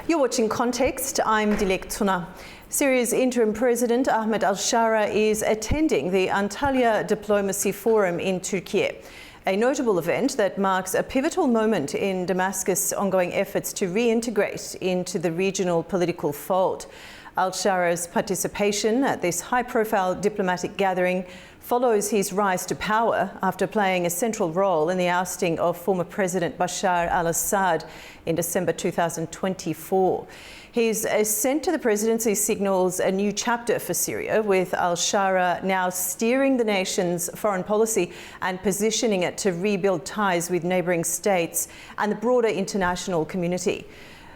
You're watching Context. I'm Dilek Tuna. Syria's interim President Ahmed al-Sharaa is attending the Antalya Diplomacy Forum in Turkey, a notable event that marks a pivotal moment in Damascus' ongoing efforts to reintegrate into the regional political fold. Al-Sharaa's participation at this high-profile diplomatic gathering follows his rise to power after playing a central role in the ousting of former President Bashar al-Assad in December 2024. His ascent to the presidency signals a new chapter for Syria, with al-Sharaa now steering the nation's foreign policy and positioning it to rebuild ties with neighbouring states and the broader international community.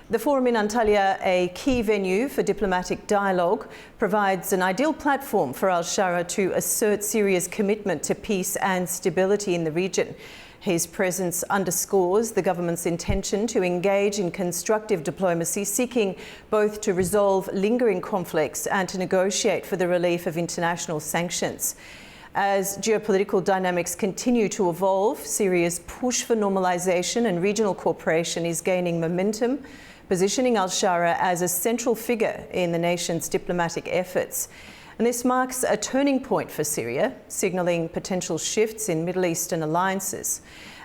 The forum in Antalya, a key venue for diplomatic dialogue, provides an ideal platform for al-Sharaa to assert Syria's commitment to peace and stability in the region. His presence underscores the government's intention to engage in constructive diplomacy, seeking both to resolve lingering conflicts and to negotiate for the relief of international sanctions. As geopolitical dynamics continue to evolve, Syria's push for normalisation and regional cooperation is gaining momentum, positioning al-Sharaa as a central figure in the nation's diplomatic efforts. And this marks a turning point for Syria, signalling potential shifts in Middle Eastern alliances.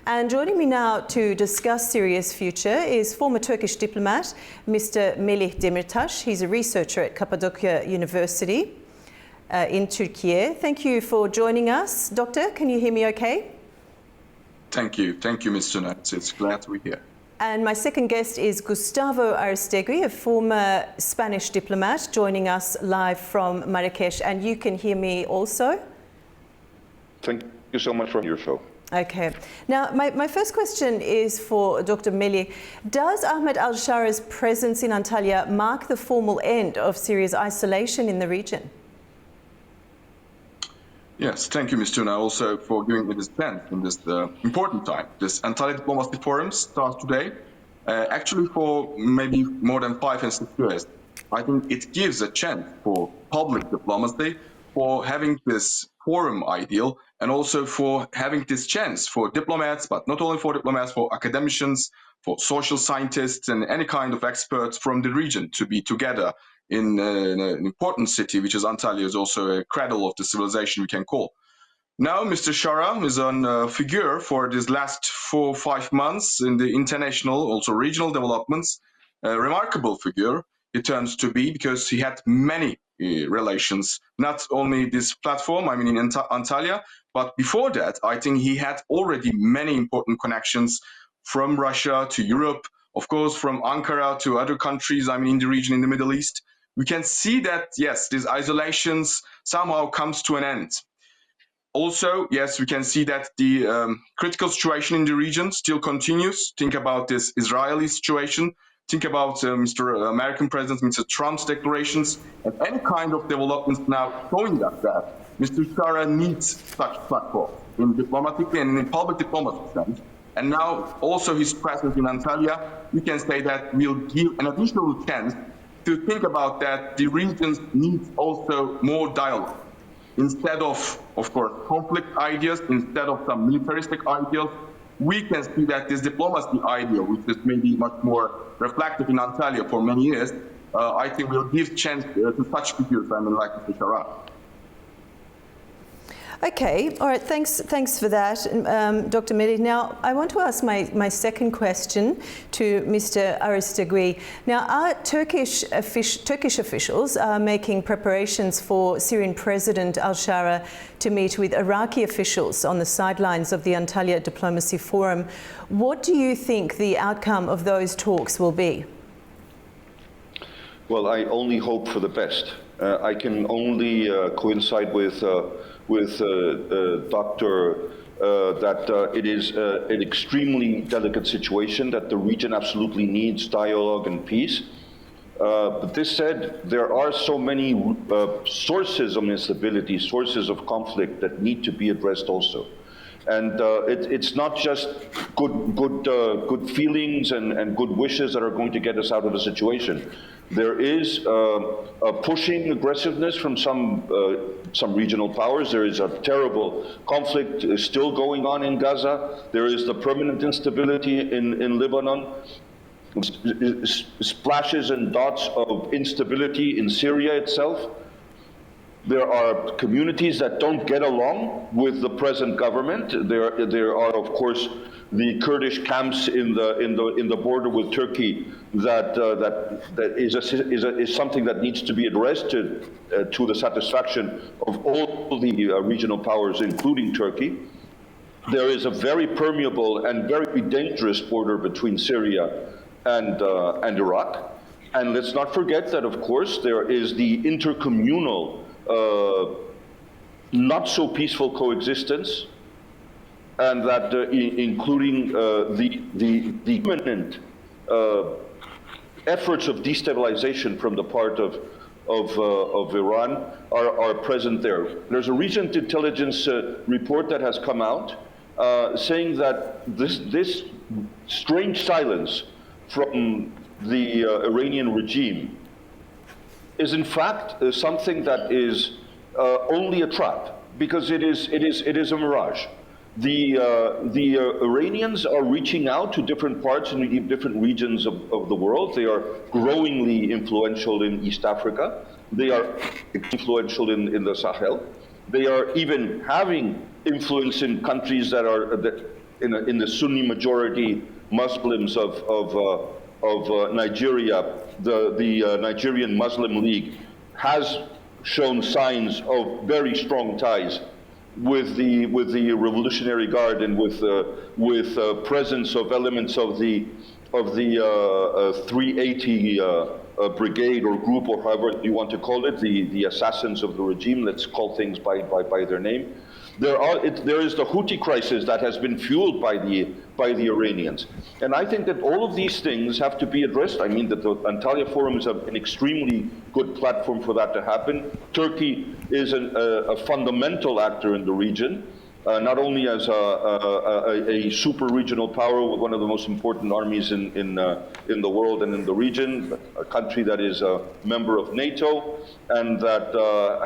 And joining me now to discuss Syria's future is former Turkish diplomat, Mr. Melih Demirtas. He's a researcher at Cappadocia University in Turkey. Thank you for joining us. Doctor, can you hear me okay? Thank you. Thank you, Ms. Tuna. It's glad to be here. And my second guest is Gustavo Aristegui, a former Spanish diplomat, joining us live from Marrakesh. And you can hear me also? Thank you so much for your show. Okay. Now, my first question is for Dr. Melih. Does Ahmed al-Sharaa's presence in Antalya mark the formal end of Syria's isolation in the region? Yes, thank you, Ms. Tuna, also for giving me this chance in this important time. This Antalya Diplomacy Forum starts today, actually for maybe more than 5 and 6 years. I think it gives a chance for public diplomacy, for having this forum ideal, and also for having this chance for diplomats, but not only for diplomats, for academicians, for social scientists, and any kind of experts from the region to be together in an important city, which is Antalya, is also a cradle of the civilization we can call. Now, Mr. Sharaa is a figure for these last 4 or 5 months in the international, also regional developments. A remarkable figure it turns to be, because he had many relations, not only this platform, I mean in Antalya, but before that, I think he had already many important connections from Russia to Europe, of course, from Ankara to other countries, I mean in the region, in the Middle East. We can see that, yes, these isolations somehow comes to an end. Also, yes, we can see that the critical situation in the region still continues. Think about this Israeli situation. Think about Mr. American President, Mr. Trump's declarations, and any kind of developments now showing us that Mr. Sharaa needs such platform in diplomatic and in public diplomacy sense. And now also his presence in Antalya, we can say that will give an additional chance to think about that the region needs also more dialogue. Instead of course, conflict ideas, instead of some militaristic ideals, we can see that this diplomacy ideal, which is maybe much more reflected in Antalya for many years, I think will give chance to such figures, I mean, like Mr. Sharaa. Okay, all right, thanks for that, Dr. Melih. Now, I want to ask my second question to Mr. Aristegui. Now, our Turkish officials are making preparations for Syrian President al-Sharaa to meet with Iraqi officials on the sidelines of the Antalya Diplomacy Forum. What do you think the outcome of those talks will be? Well, I only hope for the best. I can only coincide with Dr. That it is an extremely delicate situation, that the region absolutely needs dialogue and peace. But this said, there are so many sources of instability, sources of conflict that need to be addressed also. And it's not just good feelings and good wishes that are going to get us out of the situation. There is a pushing aggressiveness from some regional powers. There is a terrible conflict still going on in Gaza. There is the permanent instability in Lebanon. splashes and dots of instability in Syria itself. There are communities that don't get along with the present government. There are, of course, the Kurdish camps in the border with Turkey that is something that needs to be addressed to the satisfaction of all the regional powers, including Turkey. There is a very permeable and very dangerous border between Syria and Iraq. And let's not forget that, of course, there is the intercommunal, not so peaceful coexistence, and that including the imminent efforts of destabilization from the part of Iran are present there. There's a recent intelligence report that has come out saying that this strange silence from the Iranian regime is in fact something that is only a trap, because it is a mirage. The Iranians are reaching out to different parts and different regions of the world. They are growingly influential in East Africa. They are influential in the Sahel. They are even having influence in countries that are in the Sunni majority Muslims of Nigeria. The Nigerian Muslim League has shown signs of very strong ties with the Revolutionary Guard and with presence of elements of the 380 brigade or group, or however you want to call it, the assassins of the regime. Let's call things by their name. There is the Houthi crisis that has been fueled by the Iranians, and I think that all of these things have to be addressed. I mean that the Antalya Forum is an extremely good platform for that to happen. Turkey is a fundamental actor in the region, not only as a super regional power with one of the most important armies in the world and in the region, but a country that is a member of NATO and that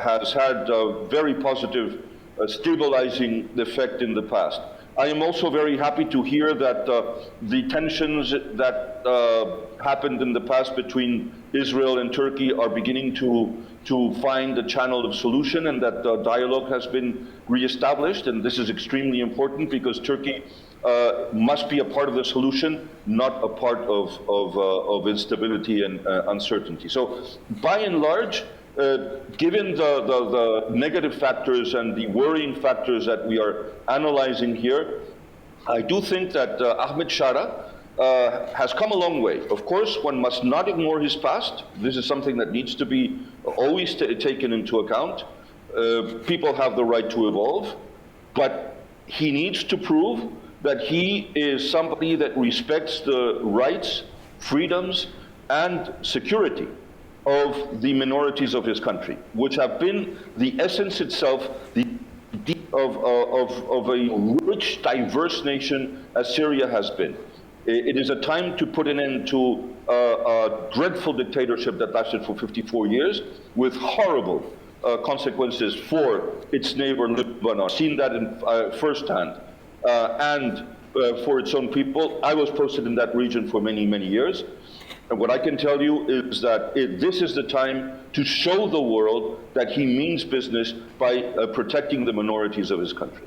has had a very positive stabilizing effect in the past. I am also very happy to hear that the tensions that happened in the past between Israel and Turkey are beginning to find a channel of solution, and that dialogue has been reestablished. And this is extremely important, because Turkey must be a part of the solution, not a part of instability and uncertainty. So by and large, given the negative factors and the worrying factors that we are analyzing here, I do think that Ahmed al-Sharaa has come a long way. Of course, one must not ignore his past. This is something that needs to be always taken into account. People have the right to evolve, but he needs to prove that he is somebody that respects the rights, freedoms, and security of the minorities of his country, which have been the essence itself of a rich, diverse nation as Syria has been. It is a time to put an end to a dreadful dictatorship that lasted for 54 years with horrible consequences for its neighbor Lebanon. I've seen that in firsthand, and for its own people. I was posted in that region for many, many years. And what I can tell you is that this is the time to show the world that he means business by protecting the minorities of his country.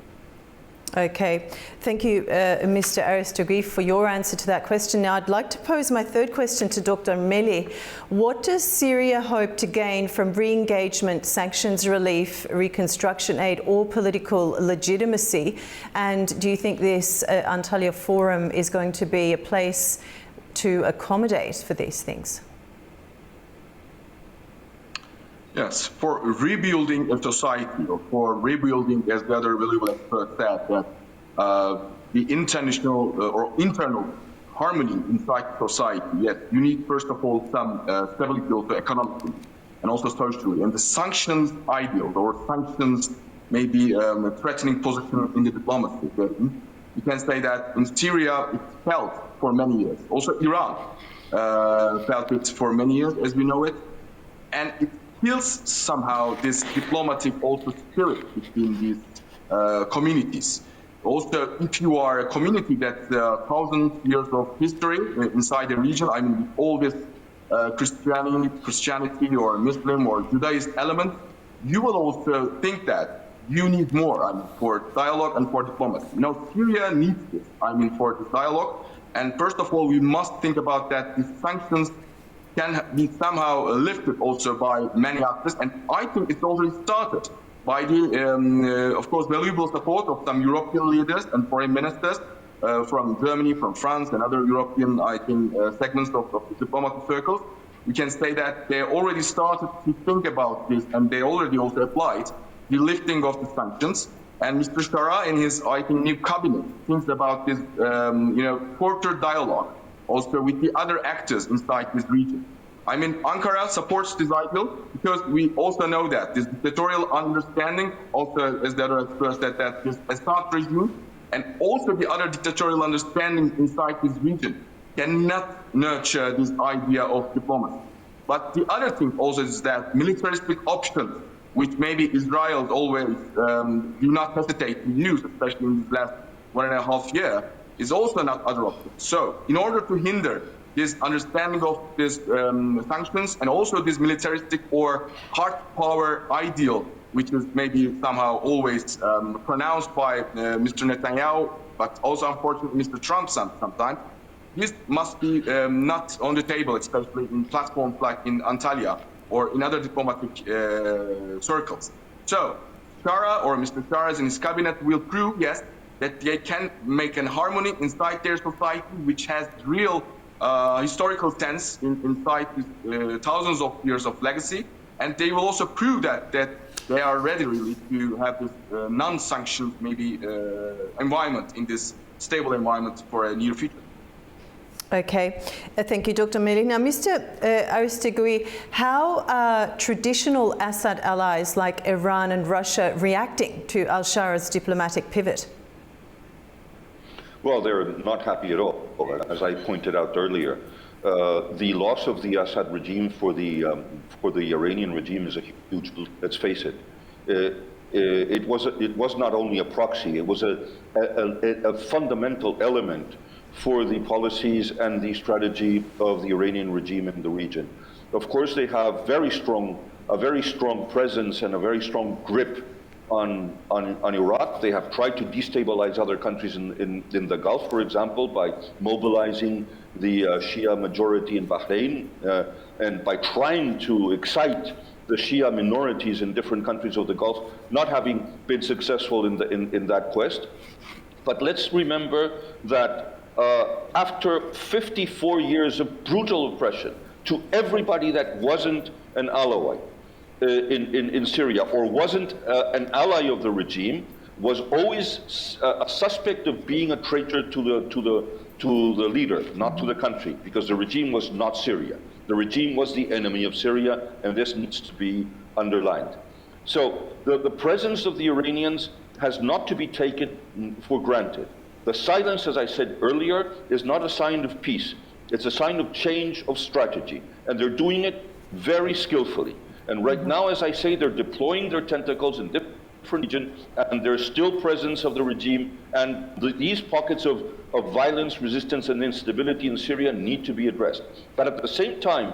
Okay, thank you, Mr. Aristogui, for your answer to that question. Now, I'd like to pose my third question to Dr. Melih. What does Syria hope to gain from re-engagement, sanctions relief, reconstruction aid, or political legitimacy? And do you think this Antalya Forum is going to be a place to accommodate for these things? Yes, for rebuilding a society, or for rebuilding, as the other valuable expert said, that the international or internal harmony inside society, yes, you need first of all some stability also economically and also socially. And the sanctions ideal, or sanctions maybe a threatening position in the diplomacy. You can say that in Syria it felt for many years. Also Iran felt it for many years, as we know it. And it kills somehow this diplomatic also spirit between these communities. Also, if you are a community that's 1,000 years of history inside the region, I mean, all this Christianity or Muslim or Judaism element, you will also think that you need more, I mean, for dialogue and for diplomacy. You know, Syria needs this, I mean, for the dialogue. And first of all, we must think about that these sanctions can be somehow lifted also by many actors. And I think it's already started by the, of course, valuable support of some European leaders and foreign ministers from Germany, from France, and other European, I think, segments of the diplomatic circles. We can say that they already started to think about this, and they already also applied the lifting of the sanctions. And Mr. Sharaa, in his, I think, new cabinet, thinks about this, further dialogue also with the other actors inside this region. I mean, Ankara supports this ideal because we also know that this dictatorial understanding, also as the other experts said, that this Assad regime and also the other dictatorial understanding inside this region cannot nurture this idea of diplomacy. But the other thing also is that militaristic options, which maybe Israel always do not hesitate to use, especially in this last 1.5 years, is also not other option. So in order to hinder this understanding of this sanctions and also this militaristic or hard power ideal, which is maybe somehow always pronounced by Mr. Netanyahu, but also unfortunately Mr. Trump sometimes, this must be not on the table, especially in platforms like in Antalya or in other diplomatic circles. So Sharaa or Mr. Sharaa and his cabinet will prove, yes, that they can make an harmony inside their society, which has real historical sense inside thousands of years of legacy. And they will also prove that they are ready really to have this non-sanctioned maybe environment in this stable environment for a near future. Okay, thank you, Dr. Melih. Now, Mr. Aristegui, how are traditional Assad allies like Iran and Russia reacting to al-Sharaa's diplomatic pivot? Well, they're not happy at all. As I pointed out earlier, the loss of the Assad regime for the Iranian regime is a huge blow. Let's face it. It was not only a proxy; it was a fundamental element for the policies and the strategy of the Iranian regime in the region. Of course, they have a very strong presence and a very strong grip on Iraq. They have tried to destabilize other countries in the Gulf, for example, by mobilizing the Shia majority in Bahrain and by trying to excite the Shia minorities in different countries of the Gulf, not having been successful in that quest. But let's remember that after 54 years of brutal oppression to everybody that wasn't an Alawite in Syria or wasn't an ally of the regime, was always a suspect of being a traitor to the leader, not to the country, because the regime was not Syria. The regime was the enemy of Syria, and this needs to be underlined. So the presence of the Iranians has not to be taken for granted. The silence, as I said earlier, is not a sign of peace. It's a sign of change of strategy, and they're doing it very skillfully. And right now, as I say, they're deploying their tentacles in different regions, and there's still presence of the regime, and these pockets of violence, resistance, and instability in Syria need to be addressed. But at the same time,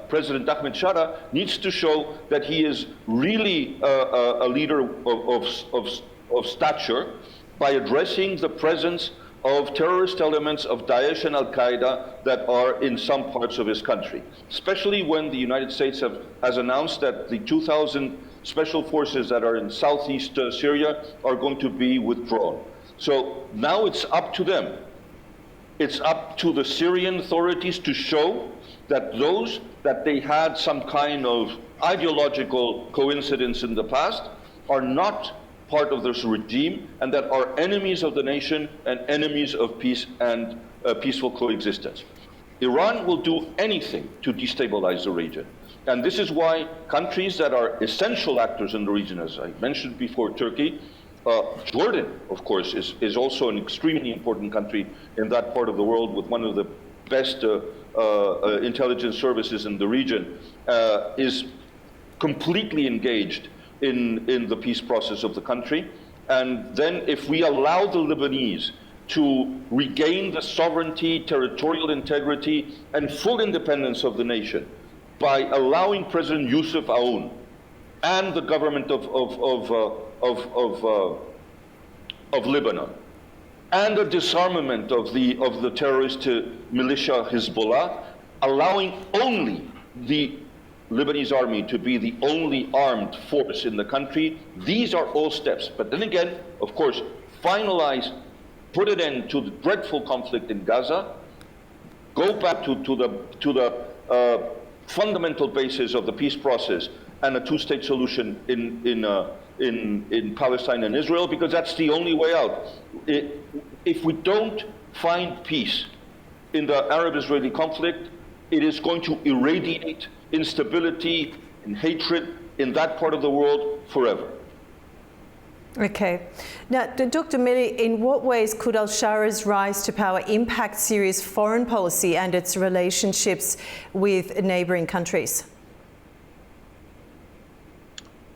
President Ahmed Sharaa needs to show that he is really a leader of stature by addressing the presence of terrorist elements of Daesh and al-Qaeda that are in some parts of his country, especially when the United States has announced that the 2,000 special forces that are in southeast Syria are going to be withdrawn. So now it's up to them. It's up to the Syrian authorities to show that those that they had some kind of ideological coincidence in the past are not part of this regime, and that are enemies of the nation and enemies of peace and peaceful coexistence. Iran will do anything to destabilize the region. And this is why countries that are essential actors in the region, as I mentioned before, Turkey, Jordan, of course, is also an extremely important country in that part of the world with one of the best intelligence services in the region, is completely engaged in the peace process of the country. And then if we allow the Lebanese to regain the sovereignty, territorial integrity, and full independence of the nation by allowing President Yusuf Aoun and the government of Lebanon and the disarmament of the terrorist militia Hezbollah, allowing only the Lebanese army to be the only armed force in the country. These are all steps. But then again, of course, finalize, put an end to the dreadful conflict in Gaza, go back to the fundamental basis of the peace process and a two-state solution in Palestine and Israel, because that's the only way out. If we don't find peace in the Arab-Israeli conflict, it is going to irradiate instability and hatred in that part of the world forever. Okay. Now, Dr. Melih, in what ways could al-Sharaa's rise to power impact Syria's foreign policy and its relationships with neighbouring countries?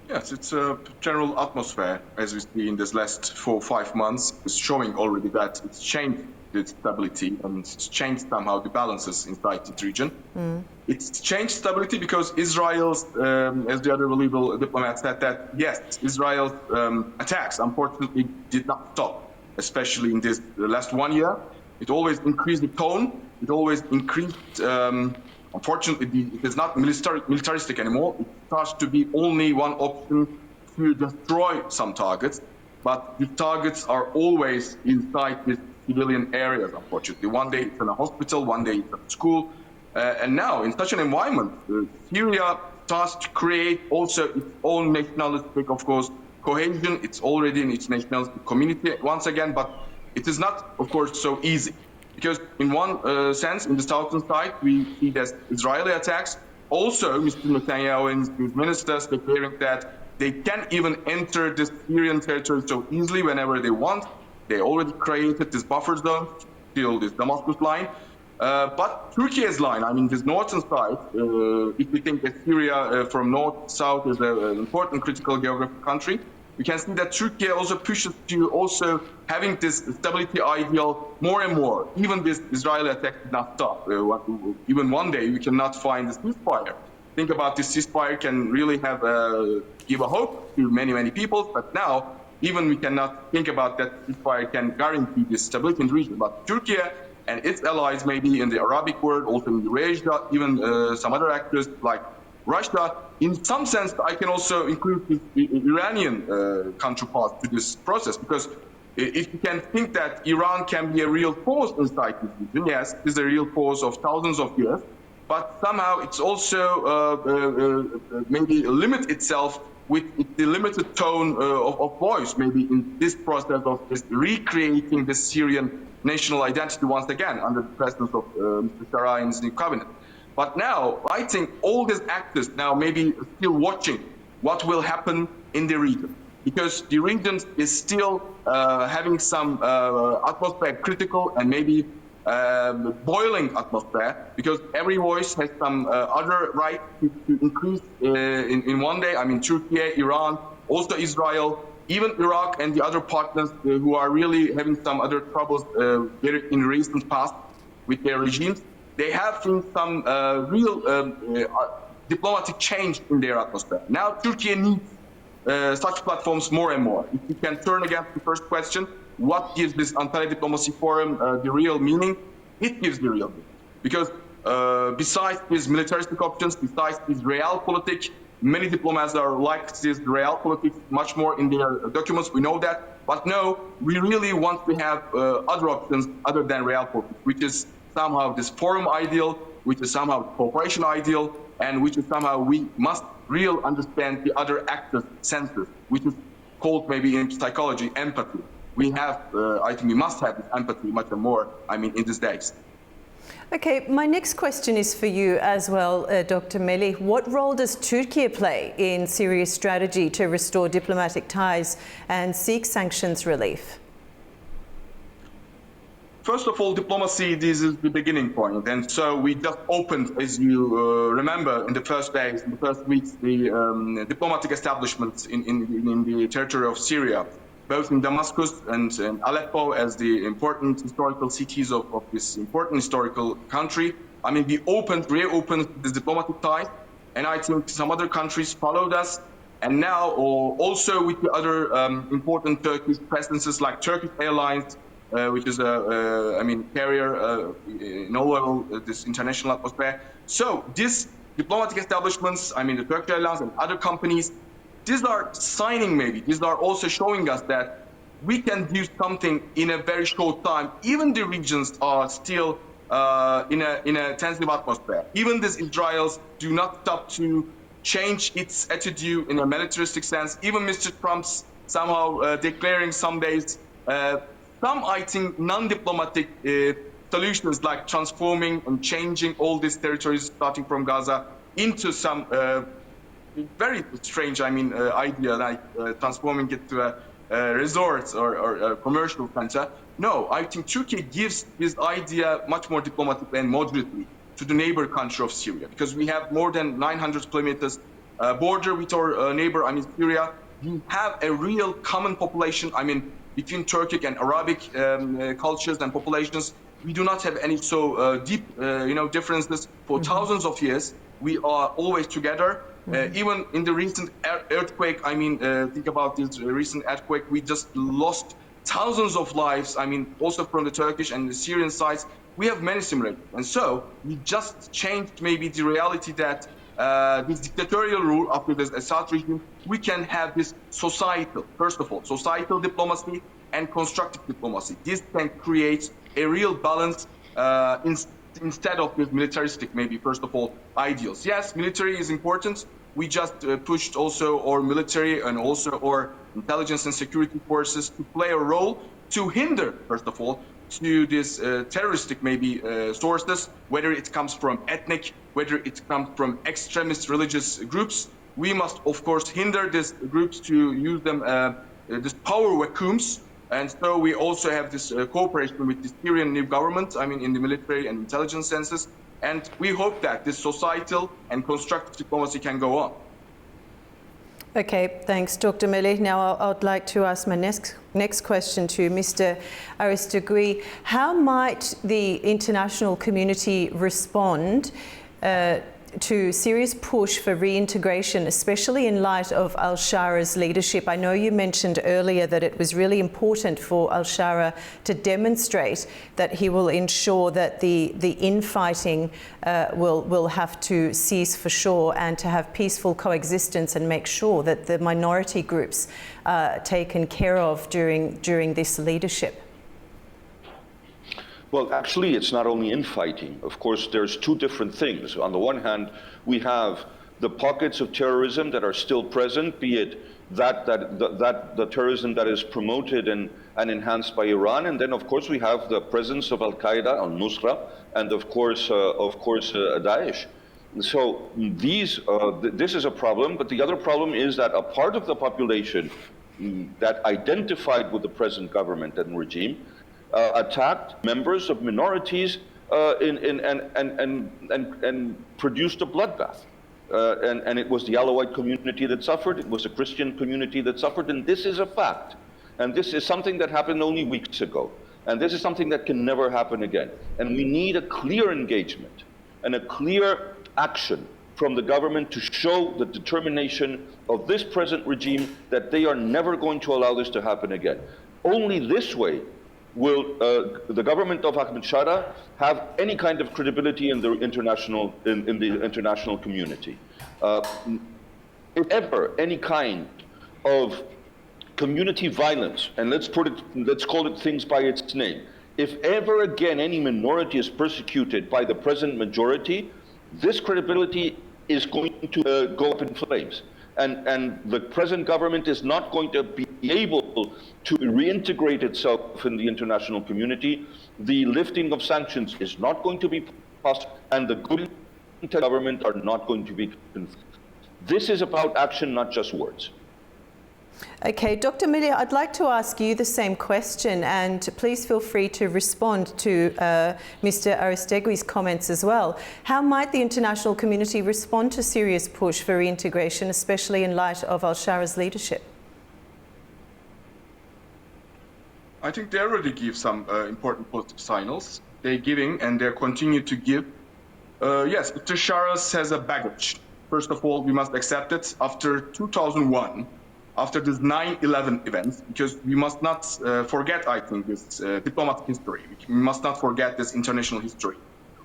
Yes, it's a general atmosphere, as we see in this last 4 or 5 months, is showing already that it's changed its stability and it's changed somehow the balances inside the region. It's changed stability because Israel's, as the other reliable diplomat said, that yes, Israel's attacks unfortunately did not stop, especially in this last 1 year. It always increased the tone. It always increased. Unfortunately, it is not militaristic anymore. It starts to be only one option to destroy some targets, but the targets are always inside these civilian areas, unfortunately. One day it's in a hospital, one day it's at school. And now, in such an environment, Syria starts to create also its own nationalistic, of course, cohesion. It's already in its nationalistic community once again, but it is not, of course, so easy. Because in one sense, in the southern side, we see that Israeli attacks. Also, Mr. Netanyahu and his ministers declaring that they can even enter the Syrian territory so easily whenever they want. They already created this buffer zone, till this Damascus line. But Turkey's line, I mean, this northern side, if we think that Syria from north to south is an important critical geographic country, we can see that Turkey also pushes to also having this stability ideal more and more. Even this Israeli attack did not stop. Even one day we cannot find this ceasefire. Think about this ceasefire can really have give a hope to many, many people, but now even we cannot think about that ceasefire can guarantee this stability in the region. But Turkey and its allies, maybe in the Arabic world, also in Eurasia, even some other actors like Russia, in some sense, I can also include the Iranian counterpart to this process, because if you can think that Iran can be a real force inside this region, yes, it is a real force of thousands of years, but somehow it's also maybe limit itself with the limited tone of voice, maybe in this process of just recreating the Syrian national identity once again under the presence of Mr. Sharaa and his new cabinet. But now, I think all these actors now maybe still watching what will happen in the region, because the region is still having some atmosphere critical and maybe boiling atmosphere, because every voice has some other right to increase in one day. I mean, Turkey, Iran, also Israel, even Iraq and the other partners who are really having some other troubles in recent past with their regimes. They have seen some real diplomatic change in their atmosphere. Now, Turkey needs such platforms more and more. If we can turn again to the first question, what gives this Antalya Diplomacy Forum the real meaning? It gives the real meaning. Because besides these militaristic options, besides this realpolitik, many diplomats are like this realpolitik much more in their documents, we know that. But no, we really want to have other options other than realpolitik, which is somehow this forum ideal, which is somehow cooperation ideal, and which is somehow we must really understand the other actors' senses, which is called maybe in psychology empathy. We have, I think we must have this empathy much more, I mean, in these days. Okay, my next question is for you as well, Dr. Melih. What role does Turkey play in Syria's strategy to restore diplomatic ties and seek sanctions relief? First of all, diplomacy, this is the beginning point. And so we just opened, as you remember, in the first days, in the first weeks, the diplomatic establishments in the territory of Syria. both in Damascus and Aleppo as the important historical cities of this important historical country. I mean, we reopened this diplomatic tie, and I think some other countries followed us. And now, also with the other important Turkish presences like Turkish Airlines, which is a carrier in all level this international atmosphere. So these diplomatic establishments, I mean the Turkish Airlines and other companies, these are signing maybe. These are also showing us that we can do something in a very short time. Even the regions are still in a tensive atmosphere. Even these Israelis do not stop to change its attitude in a militaristic sense. Even Mr. Trump's somehow declaring some days some, I think, non-diplomatic solutions like transforming and changing all these territories starting from Gaza into some very strange, idea like transforming it to a resort or a commercial center. No, I think Turkey gives this idea much more diplomatically and moderately to the neighbor country of Syria, because we have more than 900 kilometers border with our neighbor, Syria. We have a real common population, between Turkic and Arabic cultures and populations. We do not have any so deep, differences for thousands of years. We are always together. Even in the recent earthquake, think about this recent earthquake, we just lost thousands of lives, also from the Turkish and the Syrian sides. We have many similarities. And so we just changed maybe the reality that this dictatorial rule after this Assad regime, we can have this societal, first of all, societal diplomacy and constructive diplomacy. This can create a real balance instead of this militaristic, maybe, first of all, ideals. Yes, military is important. We just pushed also our military and also our intelligence and security forces to play a role to hinder, first of all, to these terroristic sources, whether it comes from ethnic, whether it comes from extremist religious groups. We must, of course, hinder these groups to use them, this power vacuums. And so we also have this cooperation with the Syrian new government, in the military and intelligence senses. And we hope that this societal and constructive diplomacy can go on. Okay, thanks, Dr. Melih. Now I'd like to ask my next question to Mr. Aristegui. How might the international community respond to Syria's push for reintegration, especially in light of al-Sharaa's leadership? I know you mentioned earlier that it was really important for al-Sharaa to demonstrate that he will ensure that the infighting will have to cease for sure, and to have peaceful coexistence and make sure that the minority groups are taken care of during this leadership. Well, actually, it's not only infighting. Of course, there's two different things. On the one hand, we have the pockets of terrorism that are still present, be it the terrorism that is promoted and enhanced by Iran, and then, of course, we have the presence of al-Qaeda, al-Nusra, and of course, Daesh. So this is a problem, but the other problem is that a part of the population that identified with the present government and regime attacked members of minorities and produced a bloodbath. And it was the Alawite community that suffered, it was the Christian community that suffered, and this is a fact. And this is something that happened only weeks ago. And this is something that can never happen again. And we need a clear engagement and a clear action from the government to show the determination of this present regime that they are never going to allow this to happen again. Only this way will the government of al-Sharaa have any kind of credibility in the international community. If ever any kind of community violence, and let's call it things by its name, if ever again any minority is persecuted by the present majority, this credibility is going to go up in flames. And the present government is not going to be able to reintegrate itself in the international community. The lifting of sanctions is not going to be possible, and the good government are not going to be convinced. This is about action, not just words. Okay, Dr. Melih, I'd like to ask you the same question, and please feel free to respond to Mr. Aristegui's comments as well. How might the international community respond to Syria's push for reintegration, especially in light of al-Sharaa's leadership? I think they already give some important positive signals. They're giving and they continue to give. Yes, Mr. Sharaa has a baggage. First of all, we must accept it after 2001, after this 9/11 events, because we must not forget, I think, this diplomatic history. We must not forget this international history.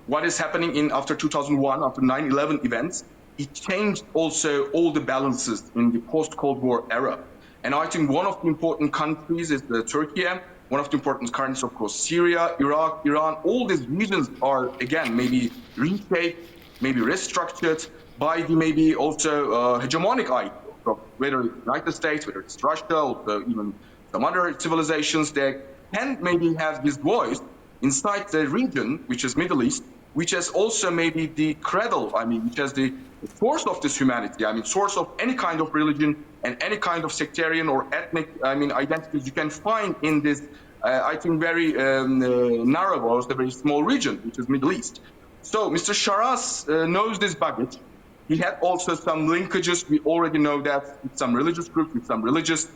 What is happening after 2001, after 9/11 events, it changed also all the balances in the post-Cold War era. And I think one of the important countries is Turkey. One of the important countries, of course, Syria, Iraq, Iran. All these regions are, again, maybe reshaped, maybe restructured by the maybe also hegemonic ideas of whether it's the United States, whether it's Russia, or even some other civilizations that can maybe have this voice inside the region, which is Middle East, which is also maybe the cradle, which has the source of this humanity, source of any kind of religion and any kind of sectarian or ethnic, identities you can find in this, I think, very narrow or a very small region, which is Middle East. So Mr. Sharaa knows this baggage. He had also some linkages. We already know that with some religious groups, with some religious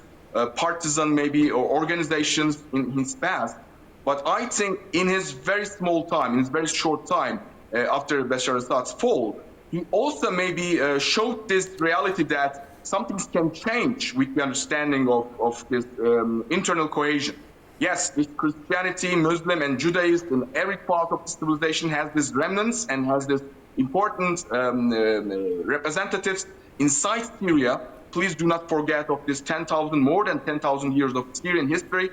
partisan maybe or organizations in his past. But I think in his very small time, in his very short time after Bashar Assad's fall, he also maybe showed this reality that some things can change with the understanding of this internal cohesion. Yes, Christianity, Muslim, and Judaism, every part of the civilization has these remnants and has this important representatives inside Syria. Please do not forget of this more than 10,000 years of Syrian history.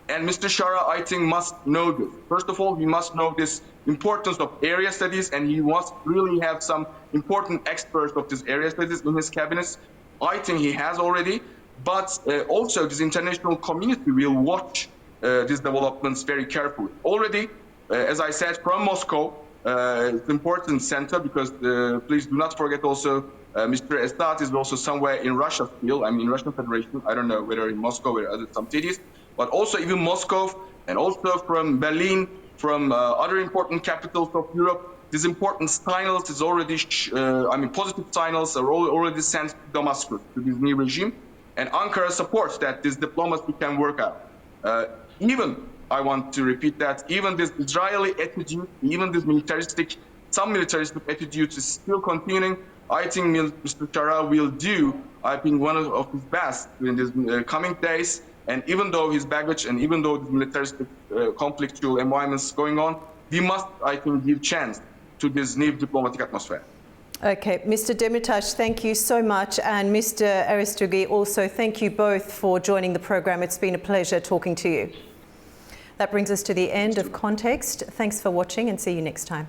And Mr. Sharaa, I think, must know this. First of all, he must know this importance of area studies, and he must really have some important experts of this area studies in his cabinets. I think he has already, but also this international community will watch these developments very carefully. Already, as I said, from Moscow, it's an important center because please do not forget also Mr. Assad is also somewhere in Russia still, in Russian Federation. I don't know whether in Moscow or other some cities, but also even Moscow and also from Berlin, from other important capitals of Europe. These important signals is already, positive signals are already sent to Damascus, to this new regime. And Ankara supports that this diplomacy can work out. Even, I want to repeat that, even this Israeli attitude, even this some militaristic attitude is still continuing. I think Mr. Sharaa will do, I think, one of his best in these coming days. And even though his baggage and even though the militaristic conflictual environments going on, we must, I think, give chance to this new diplomatic atmosphere. Okay, Mr. Demirtas, thank you so much. And Mr. Aristogui, also thank you both for joining the program. It's been a pleasure talking to you. That brings us to the end of Context. Thanks for watching and see you next time.